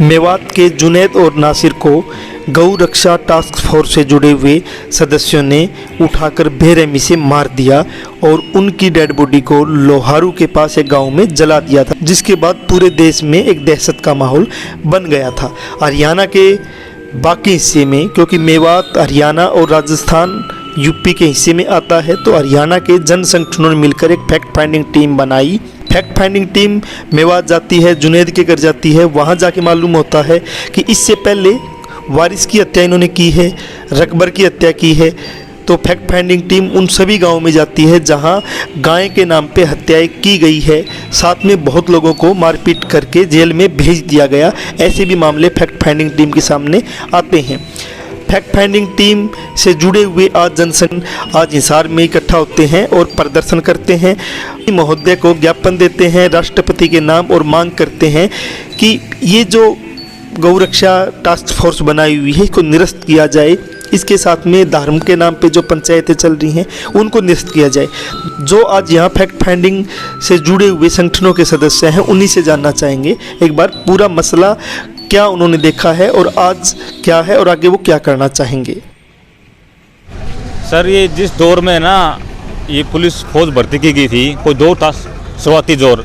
मेवात के जुनैद और नासिर को गौ रक्षा टास्क फोर्स से जुड़े हुए सदस्यों ने उठाकर बेरहमी से मार दिया और उनकी डेड बॉडी को लोहारू के पास एक गांव में जला दिया था, जिसके बाद पूरे देश में एक दहशत का माहौल बन गया था। हरियाणा के बाकी हिस्से में, क्योंकि मेवात हरियाणा और राजस्थान यूपी के हिस्से में आता है, तो हरियाणा के जन संगठनों ने मिलकर एक फैक्ट फाइंडिंग टीम बनाई। फैक्ट फाइंडिंग टीम मेवात जाती है, जुनैद के घर जाती है। वहाँ जाके मालूम होता है कि इससे पहले वारिस की हत्या इन्होंने की है, रकबर की हत्या की है। तो फैक्ट फाइंडिंग टीम उन सभी गांवों में जाती है जहां गाय के नाम पे हत्याएं की गई है, साथ में बहुत लोगों को मारपीट करके जेल में भेज दिया गया। ऐसे भी मामले फैक्ट फाइंडिंग टीम के सामने आते हैं। फैक्ट फाइंडिंग टीम से जुड़े हुए आज जनसंघ आज हिसार में इकट्ठा होते हैं और प्रदर्शन करते हैं, महोदय को ज्ञापन देते हैं राष्ट्रपति के नाम और मांग करते हैं कि ये जो गौरक्षा टास्क फोर्स बनाई हुई है इसको निरस्त किया जाए। इसके साथ में धर्म के नाम पे जो पंचायतें चल रही हैं उनको निरस्त किया जाए। जो आज यहाँ फैक्ट फाइंडिंग से जुड़े हुए संगठनों के सदस्य हैं उन्हीं से जानना चाहेंगे एक बार पूरा मसला क्या उन्होंने देखा है और आज क्या है और आगे वो क्या करना चाहेंगे। सर, ये जिस दौर में ना ये पुलिस फौज भर्ती की गई थी, कोई दौर था शुरुआती दौर,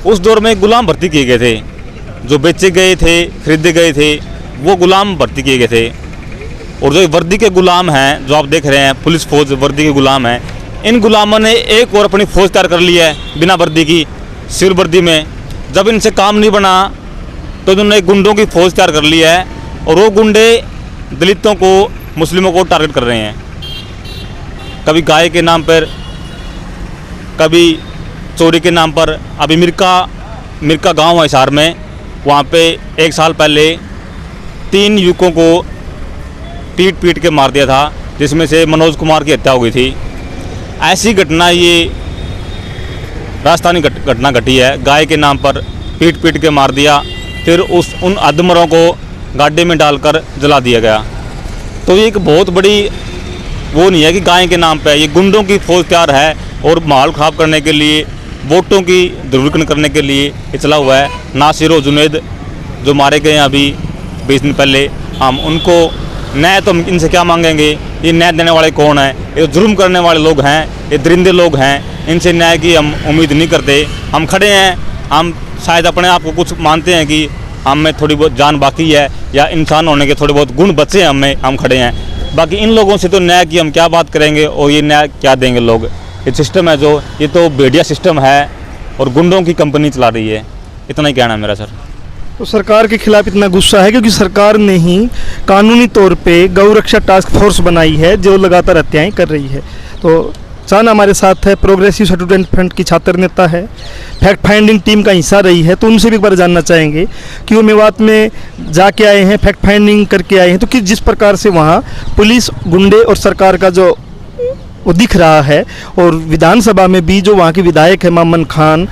उस दौर में गुलाम भर्ती किए गए थे। जो बेचे गए थे, खरीदे गए थे, वो गुलाम भर्ती किए गए थे। और जो वर्दी के गुलाम हैं, जो आप देख रहे हैं पुलिस फौज वर्दी के गुलाम हैं, इन गुलामों ने एक और अपनी फौज तैयार कर ली है बिना वर्दी की, सिर वर्दी में। जब इनसे काम नहीं बना तो इन्होंने गुंडों की फौज तैयार कर ली है और वो गुंडे दलितों को, मुस्लिमों को टारगेट कर रहे हैं। कभी गाय के नाम पर, कभी चोरी के नाम पर। अभी मिर्का गांव है हिसार में, वहाँ पे एक साल पहले 3 युवकों को पीट के मार दिया था, जिसमें से मनोज कुमार की हत्या हो गई थी। ऐसी घटना ये राजस्थानी घटना घटी है। गाय के नाम पर पीट के मार दिया, फिर उन अधमरों को गाड़ी में डालकर जला दिया गया। तो ये एक बहुत बड़ी वो नहीं है कि गाय के नाम पे, ये गुंडों की फौज तैयार है और माहौल ख़राब करने के लिए, वोटों की दुर्विकरण करने के लिए ये चला हुआ है। नासिर और जुनैद जो मारे गए हैं अभी 20 दिन पहले, हम उनको न्याय तो इनसे क्या मांगेंगे। ये न्याय देने वाले कौन हैं? ये जुर्म करने वाले लोग हैं, ये दरिंदे लोग हैं। इनसे न्याय की हम उम्मीद नहीं करते। हम खड़े हैं, हम शायद अपने आप को कुछ मानते हैं कि हम में थोड़ी बहुत जान बाकी है या इंसान होने के थोड़े बहुत गुण बचे हैं हमें, हम खड़े हैं। बाकी इन लोगों से तो न्याय की हम क्या बात करेंगे और ये न्याय क्या देंगे लोग। ये सिस्टम है जो, ये तो भेड़िया सिस्टम है और गुंडों की कंपनी चला रही है। इतना ही कहना है मेरा सर। तो सरकार के खिलाफ इतना गुस्सा है क्योंकि सरकार ने ही कानूनी तौर पे गौरक्षा टास्क फोर्स बनाई है जो लगातार हत्याएं कर रही है। तो चान हमारे साथ है, प्रोग्रेसिव स्टूडेंट फ्रंट की छात्र नेता है, फैक्ट फाइंडिंग टीम का हिस्सा रही है। तो उनसे भी एक बार जानना चाहेंगे कि वो मेवात में जाके आए हैं, फैक्ट फाइंडिंग करके आए हैं, तो जिस प्रकार से वहाँ पुलिस, गुंडे और सरकार का जो वो दिख रहा है, और विधानसभा में भी जो वहाँ के विधायक है मामन खान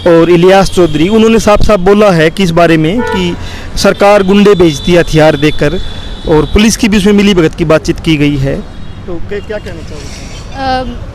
और इलियास चौधरी, उन्होंने साफ साफ बोला है कि इस बारे में कि सरकार गुंडे भेजती है हथियार देकर, और पुलिस की भी उसमें मिलीभगत की बातचीत की गई है। तो क्या कहना चाहोगे?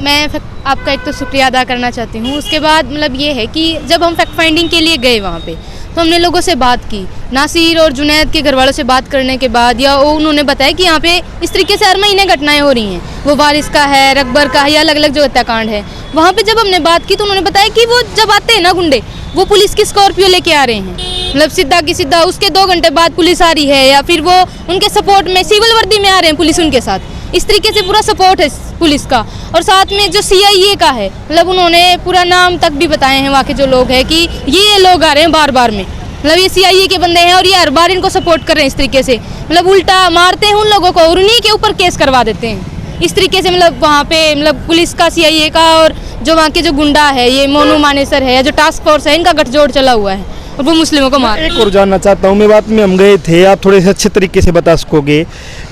मैं आपका एक तो शुक्रिया अदा करना चाहती हूँ। उसके बाद मतलब ये है कि जब हम फैक्ट फाइंडिंग के लिए गए वहाँ पे, तो हमने लोगों से बात की। नासिर और जुनैद के घर वालों से बात करने के बाद या वो उन्होंने बताया कि यहाँ पे इस तरीके से हर महीने घटनाएं हो रही हैं, वो वारिस का है, रकबर का है, या अलग अलग जो हत्याकांड है। वहाँ पे जब हमने बात की तो उन्होंने बताया कि वो जब आते हैं ना गुंडे, वो पुलिस की स्कॉर्पियो लेके आ रहे हैं, मतलब सीधा की सीधा उसके 2 घंटे बाद पुलिस आ रही है, या फिर वो उनके सपोर्ट में सिविल वर्दी में आ रहे हैं पुलिस उनके साथ। इस तरीके से पूरा सपोर्ट है पुलिस का। और साथ में जो CIA का है, मतलब उन्होंने पूरा नाम तक भी बताए हैं वहाँ के जो लोग हैं कि ये लोग आ रहे हैं बार में, मतलब ये CIA के बंदे हैं और ये हर बार इनको सपोर्ट कर रहे हैं। इस तरीके से मतलब उल्टा मारते हैं उन लोगों को और उन्हीं के ऊपर केस करवा देते हैं। इस तरीके से मतलब वहाँ पे मतलब पुलिस का, CIA का और जो वहाँ के जो गुंडा है, ये मोनू मानेसर है, जो टास्क फोर्स है, इनका गठजोड़ चला हुआ है और वो मुस्लिमों को मार। एक और जानना चाहता हूँ, मैं बात में हम गए थे, आप थोड़े से अच्छे तरीके से बता सकोगे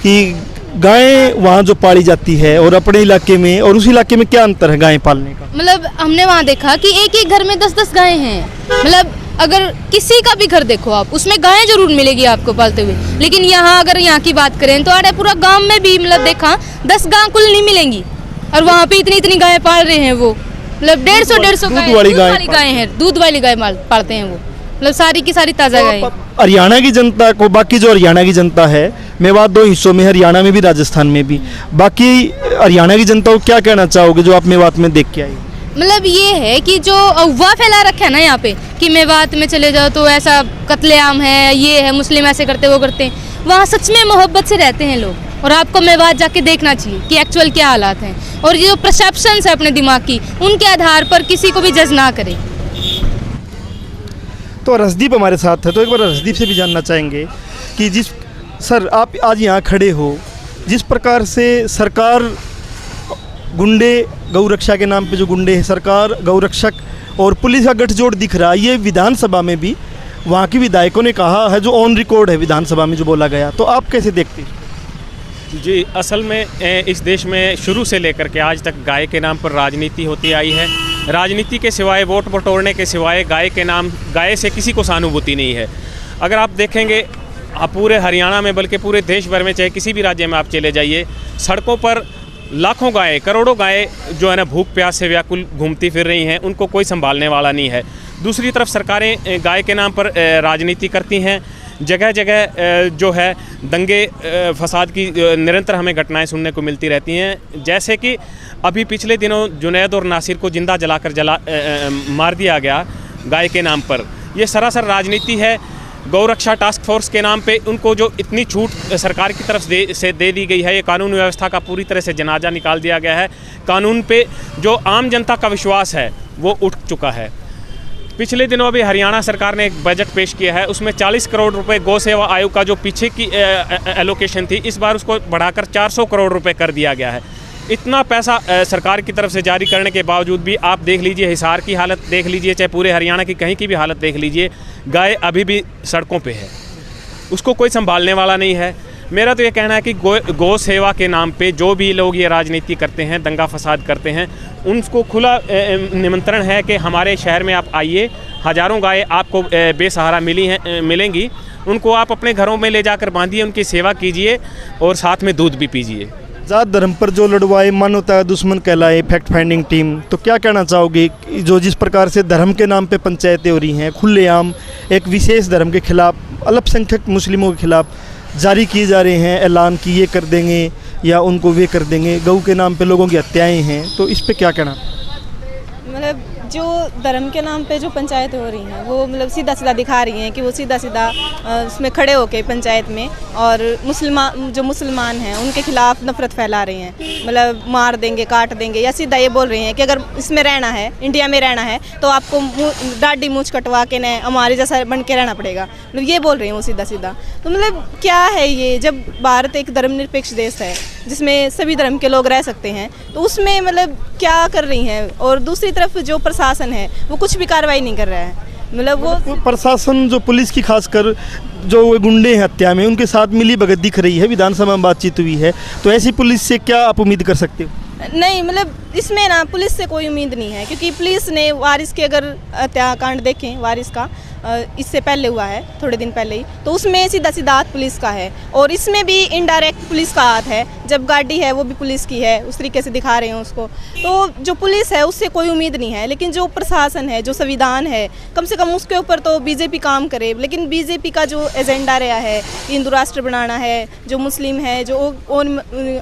कि गायें वहाँ जो पाली जाती है और अपने इलाके में और उस इलाके में क्या अंतर है गायें पालने का? मतलब हमने वहाँ देखा कि एक घर में 10-10 गायें हैं। मतलब अगर किसी का भी घर देखो आप, उसमें गायें जरूर मिलेगी आपको पालते हुए। लेकिन यहाँ अगर यहाँ की बात करें तो अरे पूरा गांव में भी मतलब देखा 10 गाय कुल नहीं मिलेंगी, और वहाँ पे इतनी गायें पाल रहे हैं वो। मतलब 150 दूध वाली गायें हैं, दूध वाली गाय पालते हैं वो। मतलब सारी की सारी ताज़ा गाय। हरियाणा की जनता को, बाकी जो हरियाणा की जनता है, मेवात 2 हिस्सों में, हरियाणा में भी राजस्थान में भी, बाकी हरियाणा की जनता को क्या कहना चाहोगे जो आप मेवात में देख के आई? मतलब ये है कि जो अफवाह फैला रखा है ना यहाँ पे कि मेवात में चले जाओ तो ऐसा कत्लेआम है, ये है, मुस्लिम ऐसे करते वो करते हैं, वहाँ सच में मोहब्बत से रहते हैं लोग। और आपको मेवात जाके देखना चाहिए कि एक्चुअल क्या हालात हैं, और ये जो परसेप्शंस है अपने दिमाग की, उनके आधार पर किसी को भी जज ना करें। तो रसदीप हमारे साथ है, तो एक बार रसदीप से भी जानना चाहेंगे कि सर आप आज यहाँ खड़े हो, जिस प्रकार से सरकार गुंडे, गौ रक्षा के नाम पे जो गुंडे हैं, सरकार, गौ रक्षक और पुलिस का गठजोड़ दिख रहा है, ये विधानसभा में भी वहाँ के विधायकों ने कहा है, जो ऑन रिकॉर्ड है विधानसभा में जो बोला गया, तो आप कैसे देखते हैं? जी, असल में इस देश में शुरू से लेकर के आज तक गाय के नाम पर राजनीति होती आई है। राजनीति के सिवाय, वोट बटोरने के सिवाय गाय से किसी को सहानुभूति नहीं है। अगर आप देखेंगे पूरे हरियाणा में, बल्कि पूरे देश भर में, चाहे किसी भी राज्य में आप चले जाइए, सड़कों पर लाखों गायें, करोड़ों गायें जो है ना भूख प्यास से व्याकुल घूमती फिर रही हैं, उनको कोई संभालने वाला नहीं है। दूसरी तरफ सरकारें गाय के नाम पर राजनीति करती हैं। जगह जगह जो है दंगे फसाद की निरंतर हमें घटनाएं सुनने को मिलती रहती हैं। जैसे कि अभी पिछले दिनों जुनैद और नासिर को जिंदा जलाकर मार दिया गया गाय के नाम पर। ये सरासर राजनीति है। गौ रक्षा टास्क फोर्स के नाम पे उनको जो इतनी छूट सरकार की तरफ से दे दी गई है, ये कानून व्यवस्था का पूरी तरह से जनाजा निकाल दिया गया है। कानून पे जो आम जनता का विश्वास है वो उठ चुका है। पिछले दिनों अभी हरियाणा सरकार ने एक बजट पेश किया है, उसमें 40 करोड़ रुपए गौ सेवा आयोग का जो पीछे की एलोकेशन थी, इस बार उसको बढ़ाकर 400 करोड़ रुपए कर दिया गया है। इतना पैसा सरकार की तरफ से जारी करने के बावजूद भी आप देख लीजिए, हिसार की हालत देख लीजिए, चाहे पूरे हरियाणा की कहीं की भी हालत देख लीजिए, गाय अभी भी सड़कों पे है, उसको कोई संभालने वाला नहीं है। मेरा तो ये कहना है कि गौ सेवा के नाम पे जो भी लोग ये राजनीति करते हैं, दंगा फसाद करते हैं, उनको खुला निमंत्रण है कि हमारे शहर में आप आइए। हज़ारों गायें आपको बेसहारा मिलेंगी, उनको आप अपने घरों में ले जाकर बांधिए, उनकी सेवा कीजिए और साथ में दूध भी पीजिए। जात धर्म पर जो लड़वाए, मानवता दुश्मन कहलाए फैक्ट फाइंडिंग टीम, तो क्या कहना चाहोगे जो जिस प्रकार से धर्म के नाम पे पंचायतें हो रही हैं, खुलेआम एक विशेष धर्म के खिलाफ, अल्पसंख्यक मुस्लिमों के खिलाफ जारी किए जा रहे हैं ऐलान कि ये कर देंगे या उनको वे कर देंगे, गऊ के नाम पे लोगों की हत्याएं हैं, तो इस पे क्या कहना? मतलब जो धर्म के नाम पे जो पंचायत हो रही हैं वो मतलब सीधा सीधा दिखा रही हैं कि वो सीधा सीधा उसमें खड़े होके पंचायत में और मुसलमान हैं उनके खिलाफ नफरत फैला रही हैं। मतलब मार देंगे, काट देंगे, या सीधा ये बोल रही हैं कि अगर इसमें रहना है, इंडिया में रहना है, तो आपको दाढ़ी मूंछ कटवा के न हमारे जैसा बन के रहना पड़ेगा। मतलब ये बोल रही हैं वो सीधा सीधा। तो मतलब क्या है ये, जब भारत एक धर्मनिरपेक्ष देश है जिसमें सभी धर्म के लोग रह सकते हैं, तो उसमें मतलब क्या कर रही हैं? और दूसरी तरफ जो प्रशासन है वो कुछ भी कार्रवाई नहीं कर रहा है। मतलब वो प्रशासन, जो पुलिस की खासकर जो गुंडे हैं हत्या में, उनके साथ मिली भगत दिख रही है। विधानसभा में बातचीत हुई है, तो ऐसी पुलिस से क्या आप उम्मीद कर सकते हो? नहीं, मतलब इसमें ना पुलिस से कोई उम्मीद नहीं है, क्योंकि पुलिस ने वारिस के अगर हत्याकांड देखें, वारिस का इससे पहले हुआ है, थोड़े दिन पहले ही, तो उसमें सीधा सीधा हाथ पुलिस का है और इसमें भी इनडायरेक्ट पुलिस का हाथ है। जब गाड़ी है वो भी पुलिस की है, उस तरीके से दिखा रहे हैं उसको। तो जो पुलिस है उससे कोई उम्मीद नहीं है, लेकिन जो प्रशासन है, जो संविधान है, कम से कम उसके ऊपर तो बीजेपी काम करे। लेकिन बीजेपी का जो एजेंडा रहा है, हिंदू राष्ट्र बनाना है, जो मुस्लिम है, जो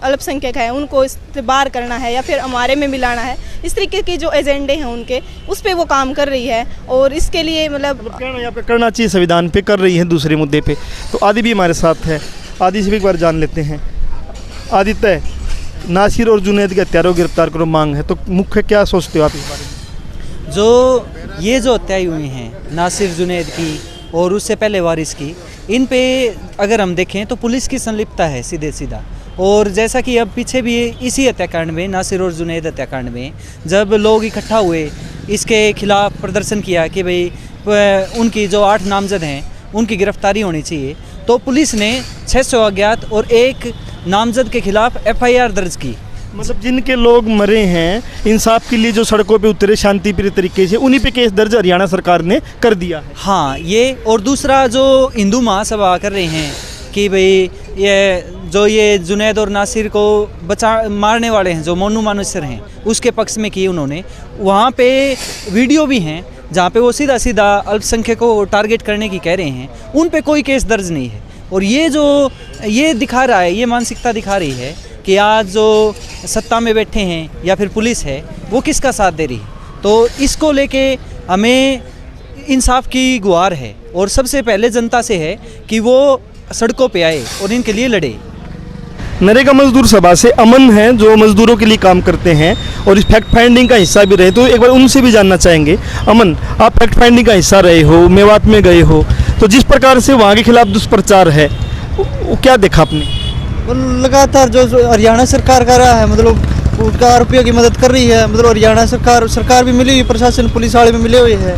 अल्पसंख्यक है, उनको इससे बाहर करना है या फिर हमारे में मिलाना है, इस तरीके के जो एजेंडे हैं उनके, उस पर वो काम कर रही है। और इसके लिए मतलब यहाँ पे करना चाहिए, संविधान पे कर रही है। दूसरे मुद्दे पे तो आदि भी हमारे साथ है, आदि से भी एक बार जान लेते हैं। आदित्य, नासिर और जुनैद के हत्यारों को गिरफ्तार करो मांग है, तो मुख्य क्या सोचते हो आप इस बारे में? जो हत्याएं हुई हैं नासिर, जुनैद की और उससे पहले वारिस की, इन पे अगर हम देखें तो पुलिस की संलिप्तता है सीधे सीधा। और जैसा कि अब पीछे भी इसी हत्याकांड में, नासिर और जुनैद हत्याकांड में, जब लोग इकट्ठा हुए, इसके खिलाफ प्रदर्शन किया कि भाई उनकी जो 8 नामजद हैं उनकी गिरफ्तारी होनी चाहिए, तो पुलिस ने 600 अज्ञात और 1 नामजद के खिलाफ FIR दर्ज की। मतलब जिनके लोग मरे हैं, इंसाफ के लिए जो सड़कों पे उतरे शांतिप्रिय तरीके से, उन्हीं पे केस दर्ज हरियाणा सरकार ने कर दिया है। हाँ, ये और दूसरा जो हिंदू महासभा कर रहे हैं कि भाई ये जुनैद और नासिर को मारने वाले हैं, जो मोनू मानुसर हैं, उसके पक्ष में की उन्होंने। वहाँ पे वीडियो भी हैं जहाँ पे वो सीधा सीधा अल्पसंख्यकों को टारगेट करने की कह रहे हैं, उन पे कोई केस दर्ज नहीं है। और ये जो ये दिखा रहा है, ये मानसिकता दिखा रही है कि आज जो सत्ता में बैठे हैं या फिर पुलिस है वो किसका साथ दे रही है। तो इसको लेके हमें इंसाफ की गुहार है और सबसे पहले जनता से है कि वो सड़कों पे आए और इनके लिए लड़े। नरेगा मजदूर सभा से अमन हैं जो मजदूरों के लिए काम करते हैं और इस फैक्ट फाइंडिंग का हिस्सा भी रहे, तो एक बार उनसे भी जानना चाहेंगे। अमन, आप फैक्ट फाइंडिंग का हिस्सा रहे हो, मेवात में गए हो, तो जिस प्रकार से वहाँ के खिलाफ दुष्प्रचार है वो क्या देखा आपने? लगातार जो हरियाणा सरकार कर रहा है, मतलब उनका आरोपियों की मदद कर रही है, मतलब हरियाणा सरकार भी मिली हुई, प्रशासन पुलिस वाले भी मिले हुए हैं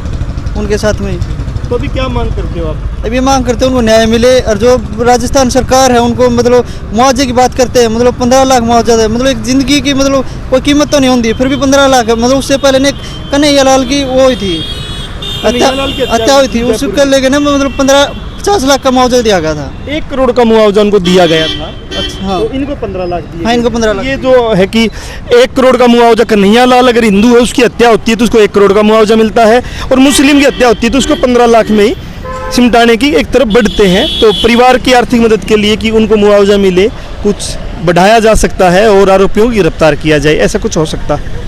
उनके साथ में। तो अभी क्या मांग करते हो आप? अभी मांग करते हैं उनको न्याय मिले, और जो राजस्थान सरकार है उनको मतलब मुआवजे की बात करते हैं, मतलब 15 लाख मुआवजा है, मतलब एक ज़िंदगी की मतलब कोई कीमत तो नहीं होती, फिर भी 15 लाख है। मतलब उससे पहले ने कन्हैया लाल की वो हुई थी, हत्या हुई थी, उसको लेके ना मतलब 50 लाख का मुआवजा दिया गया था। 1 करोड़ का मुआवजा उनको दिया गया था। अच्छा, हाँ, तो इनको 15 लाख दिए। हाँ, इनको 15 लाख। ये जो है कि 1 करोड़ का मुआवजा, कन्हैया लाल अगर हिंदू है उसकी हत्या होती है तो उसको 1 करोड़ का मुआवजा मिलता है, और मुस्लिम की हत्या होती है तो उसको 15 लाख में ही सिमटाने की एक तरफ बढ़ते हैं। तो परिवार की आर्थिक मदद के लिए कि उनको मुआवजा मिले, कुछ बढ़ाया जा सकता है और आरोपियों को गिरफ्तार किया जाए, ऐसा कुछ हो सकता है।